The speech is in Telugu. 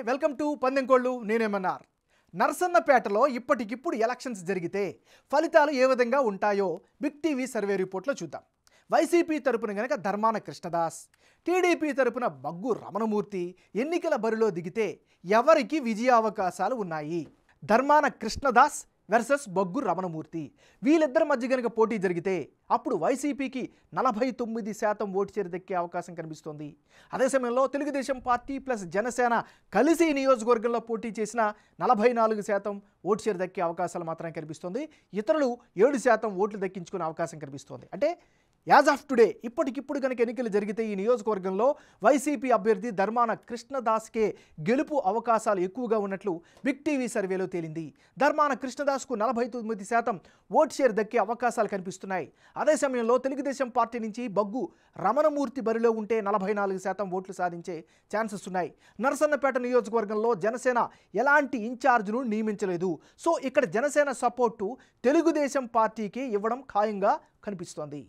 Welcome to పందెంకోళ్ళు. నేనేమన్నారు. నర్సన్నపేటలో ఇప్పటికిప్పుడు ఎలక్షన్స్ జరిగితే ఫలితాలు ఏ విధంగా ఉంటాయో బిగ్ టీవీ సర్వే రిపోర్ట్లో చూద్దాం. వైసీపీ తరపున గనక ధర్మాన కృష్ణదాస్, టీడీపీ తరపున బగ్గు రమణమూర్తి ఎన్నికల బరిలో దిగితే ఎవరికి విజయావకాశాలు ఉన్నాయి? ధర్మాన కృష్ణదాస్ వర్సెస్ బగ్గు రమణమూర్తి, వీళ్ళిద్దరి మధ్య గనక పోటీ జరిగితే అప్పుడు వైసీపీకి 49% ఓటు షేర్ దక్కే అవకాశం కనిపిస్తోంది. అదే సమయంలో తెలుగుదేశం పార్టీ ప్లస్ జనసేన కలిసి నియోజకవర్గంలో పోటీ చేసిన 44% ఓటు షేర్ దక్కే అవకాశాలు మాత్రం కనిపిస్తోంది. ఇతరులు 7% ఓట్లు దక్కించుకునే అవకాశం కనిపిస్తోంది. అంటే యాజ్ ఆఫ్ టుడే ఇప్పటికిప్పుడు కనుక ఎన్నికలు జరిగితే ఈ నియోజకవర్గంలో వైసీపీ అభ్యర్థి ధర్మాన కృష్ణదాస్కే గెలుపు అవకాశాలు ఎక్కువగా ఉన్నట్లు బిగ్ టీవీ సర్వేలో తేలింది. ధర్మాన కృష్ణదాస్కు 49% ఓట్ షేర్ దక్కే అవకాశాలు కనిపిస్తున్నాయి. అదే సమయంలో తెలుగుదేశం పార్టీ నుంచి బగ్గు రమణమూర్తి బరిలో ఉంటే 44% ఓట్లు సాధించే ఛాన్సెస్ ఉన్నాయి. నరసన్నపేట నియోజకవర్గంలో జనసేన ఎలాంటి ఇన్ఛార్జ్ను నియమించలేదు. సో ఇక్కడ జనసేన సపోర్టు తెలుగుదేశం పార్టీకి ఇవ్వడం ఖాయంగా కనిపిస్తోంది.